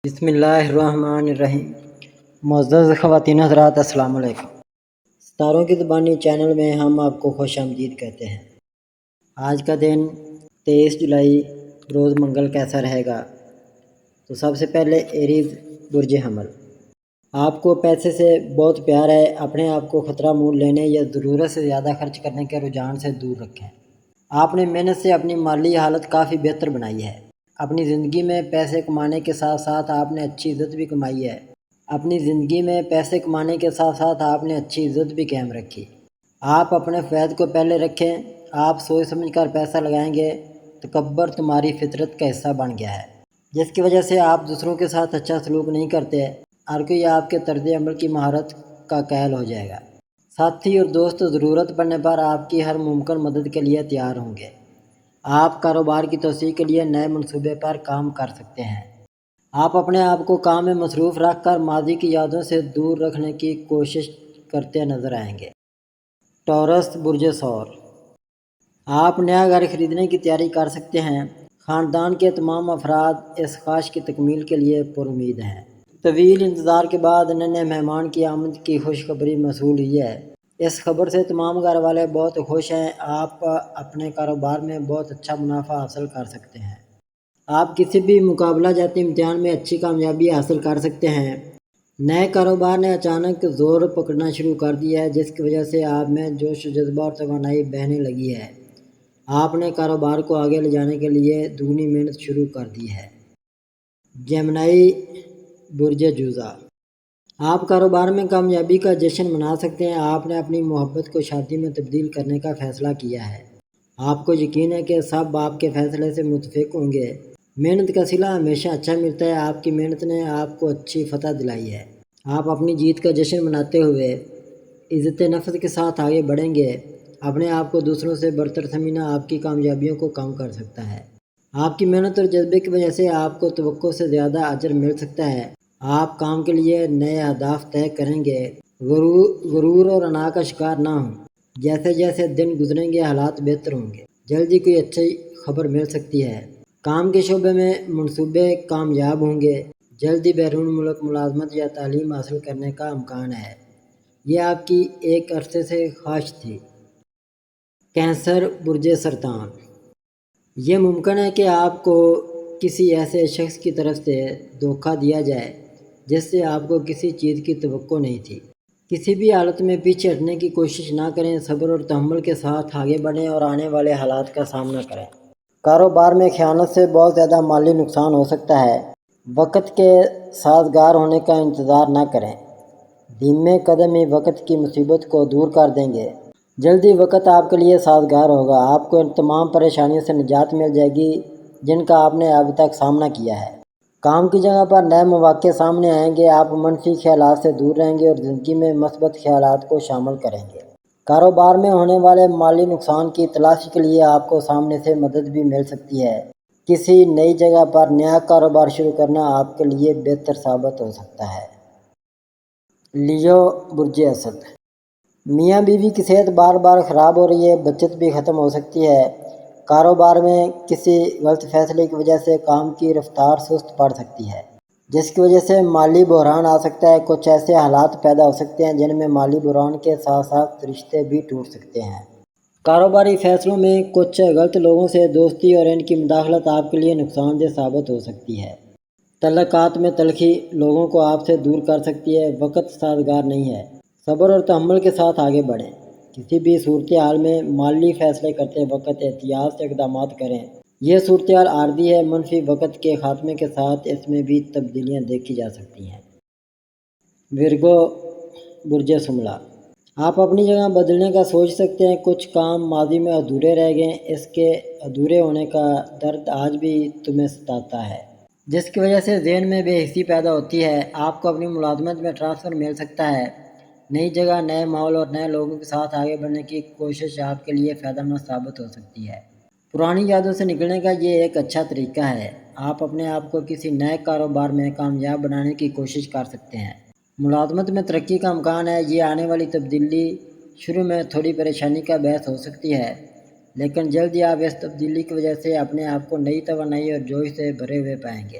بسم اللہ الرحمن الرحیم۔ معزز خواتین حضرات، السلام علیکم۔ ستاروں کی زبانی چینل میں ہم آپ کو خوش آمدید کہتے ہیں۔ آج کا دن 23 جولائی روز منگل کیسا رہے گا؟ تو سب سے پہلے ایریز برج حمل، آپ کو پیسے سے بہت پیار ہے۔ اپنے آپ کو خطرہ مول لینے یا ضرورت سے زیادہ خرچ کرنے کے رجحان سے دور رکھیں۔ آپ نے محنت سے اپنی مالی حالت کافی بہتر بنائی ہے۔ اپنی زندگی میں پیسے کمانے کے ساتھ ساتھ آپ نے اچھی عزت بھی کمائی ہے۔ آپ نے اچھی عزت بھی قائم رکھی۔ آپ اپنے فیض کو پہلے رکھیں۔ آپ سوچ سمجھ کر پیسہ لگائیں گے۔ تکبر تمہاری فطرت کا حصہ بن گیا ہے، جس کی وجہ سے آپ دوسروں کے ساتھ اچھا سلوک نہیں کرتے۔ ہر کوئی آپ کے طرز عمل کی مہارت کا قائل ہو جائے گا۔ ساتھی اور دوست ضرورت پڑنے پر آپ کی ہر ممکن مدد کے لیے تیار ہوں گے۔ آپ کاروبار کی توسیع کے لیے نئے منصوبے پر کام کر سکتے ہیں۔ آپ اپنے آپ کو کام میں مصروف رکھ کر ماضی کی یادوں سے دور رکھنے کی کوشش کرتے نظر آئیں گے۔ ٹورس برج ثور، آپ نیا گھر خریدنے کی تیاری کر سکتے ہیں۔ خاندان کے تمام افراد اس خواہش کی تکمیل کے لیے پر امید ہیں۔ طویل انتظار کے بعد نئے مہمان کی آمد کی خوشخبری موصول ہوئی ہے۔ اس خبر سے تمام گھر والے بہت خوش ہیں۔ آپ اپنے کاروبار میں بہت اچھا منافع حاصل کر سکتے ہیں۔ آپ کسی بھی مقابلہ جاتی امتحان میں اچھی کامیابی حاصل کر سکتے ہیں۔ نئے کاروبار نے اچانک زور پکڑنا شروع کر دیا ہے، جس کی وجہ سے آپ میں جوش و جذبہ اور توانائی بہنے لگی ہے۔ آپ نے کاروبار کو آگے لے جانے کے لیے دگنی محنت شروع کر دی ہے۔ جیمنائی برج جوزا، آپ کاروبار میں کامیابی کا جشن منا سکتے ہیں۔ آپ نے اپنی محبت کو شادی میں تبدیل کرنے کا فیصلہ کیا ہے۔ آپ کو یقین ہے کہ سب آپ کے فیصلے سے متفق ہوں گے۔ محنت کا صلہ ہمیشہ اچھا ملتا ہے۔ آپ کی محنت نے آپ کو اچھی فتح دلائی ہے۔ آپ اپنی جیت کا جشن مناتے ہوئے عزت نفس کے ساتھ آگے بڑھیں گے۔ اپنے آپ کو دوسروں سے برتر سمجھنا آپ کی کامیابیوں کو کم کر سکتا ہے۔ آپ کی محنت اور جذبے کی وجہ سے آپ کو توقع سے زیادہ اجر مل سکتا ہے۔ آپ کام کے لیے نئے اہداف طے کریں گے۔ غرور اور انا کا شکار نہ ہوں۔ جیسے جیسے دن گزریں گے حالات بہتر ہوں گے۔ جلدی کوئی اچھی خبر مل سکتی ہے۔ کام کے شعبے میں منصوبے کامیاب ہوں گے۔ جلدی بیرون ملک ملازمت یا تعلیم حاصل کرنے کا امکان ہے۔ یہ آپ کی ایک عرصے سے خواہش تھی۔ کینسر برج سرطان، یہ ممکن ہے کہ آپ کو کسی ایسے شخص کی طرف سے دھوکہ دیا جائے جس سے آپ کو کسی چیز کی توقع نہیں تھی۔ کسی بھی حالت میں پیچھے ہٹنے کی کوشش نہ کریں۔ صبر اور تحمل کے ساتھ آگے بڑھیں اور آنے والے حالات کا سامنا کریں۔ کاروبار میں خیانت سے بہت زیادہ مالی نقصان ہو سکتا ہے۔ وقت کے سازگار ہونے کا انتظار نہ کریں۔ دھیمے قدم ہی وقت کی مصیبت کو دور کر دیں گے۔ جلدی وقت آپ کے لیے سازگار ہوگا۔ آپ کو ان تمام پریشانیوں سے نجات مل جائے گی جن کا آپ نے اب تک سامنا کیا ہے۔ کام کی جگہ پر نئے مواقع سامنے آئیں گے۔ آپ منفی خیالات سے دور رہیں گے اور زندگی میں مثبت خیالات کو شامل کریں گے۔ کاروبار میں ہونے والے مالی نقصان کی تلافی کے لیے آپ کو سامنے سے مدد بھی مل سکتی ہے۔ کسی نئی جگہ پر نیا کاروبار شروع کرنا آپ کے لیے بہتر ثابت ہو سکتا ہے۔ لیو برج اسد، میاں بیوی کی صحت بار بار خراب ہو رہی ہے۔ بچت بھی ختم ہو سکتی ہے۔ کاروبار میں کسی غلط فیصلے کی وجہ سے کام کی رفتار سست پڑ سکتی ہے، جس کی وجہ سے مالی بحران آ سکتا ہے۔ کچھ ایسے حالات پیدا ہو سکتے ہیں جن میں مالی بحران کے ساتھ ساتھ رشتے بھی ٹوٹ سکتے ہیں۔ کاروباری فیصلوں میں کچھ غلط لوگوں سے دوستی اور ان کی مداخلت آپ کے لیے نقصان دہ ثابت ہو سکتی ہے۔ تعلقات میں تلخی لوگوں کو آپ سے دور کر سکتی ہے۔ وقت سازگار نہیں ہے۔ صبر اور تحمل کے ساتھ آگے بڑھیں۔ کسی بھی صورتحال میں مالی فیصلے کرتے وقت احتیاط سے اقدامات کریں۔ یہ صورتحال عارضی ہے۔ منفی وقت کے خاتمے کے ساتھ اس میں بھی تبدیلیاں دیکھی جا سکتی ہیں۔ ورگو برج شملہ، آپ اپنی جگہ بدلنے کا سوچ سکتے ہیں۔ کچھ کام ماضی میں ادھورے رہ گئے۔ اس کے ادھورے ہونے کا درد آج بھی تمہیں ستاتا ہے، جس کی وجہ سے ذہن میں بے حسی پیدا ہوتی ہے۔ آپ کو اپنی ملازمت میں ٹرانسفر مل سکتا ہے۔ نئی جگہ، نئے ماحول اور نئے لوگوں کے ساتھ آگے بڑھنے کی کوشش آپ کے لیے فائدہ مند ثابت ہو سکتی ہے۔ پرانی یادوں سے نکلنے کا یہ ایک اچھا طریقہ ہے۔ آپ اپنے آپ کو کسی نئے کاروبار میں کامیاب بنانے کی کوشش کر سکتے ہیں۔ ملازمت میں ترقی کا امکان ہے۔ یہ آنے والی تبدیلی شروع میں تھوڑی پریشانی کا باعث ہو سکتی ہے، لیکن جلد ہی آپ اس تبدیلی کی وجہ سے اپنے آپ کو نئی توانائی اور جوش سے بھرے ہوئے پائیں گے۔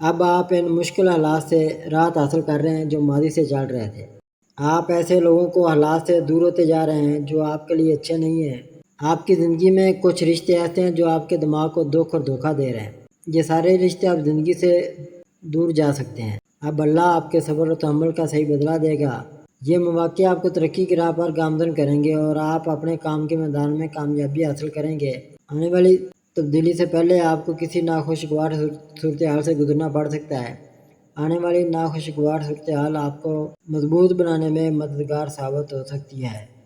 اب آپ ان مشکل حالات سے راحت حاصل کر رہے ہیں جو ماضی سے چل رہے تھے۔ آپ ایسے لوگوں کو حالات سے دور ہوتے جا رہے ہیں جو آپ کے لیے اچھے نہیں ہیں۔ آپ کی زندگی میں کچھ رشتے ایسے ہیں جو آپ کے دماغ کو دکھ اور دھوکہ دے رہے ہیں۔ یہ سارے رشتے آپ زندگی سے دور جا سکتے ہیں۔ اب اللہ آپ کے صبر و تحمل کا صحیح بدلہ دے گا۔ یہ مواقع آپ کو ترقی کی راہ پر گامزن کریں گے اور آپ اپنے کام کے میدان میں کامیابی حاصل کریں گے۔ آنے والی تبدیلی سے پہلے آپ کو کسی ناخوشگوار صورتحال سے گزرنا پڑ سکتا ہے۔ آنے والی ناخوشگوار صورتحال آپ کو مضبوط بنانے میں مددگار ثابت ہو سکتی ہے۔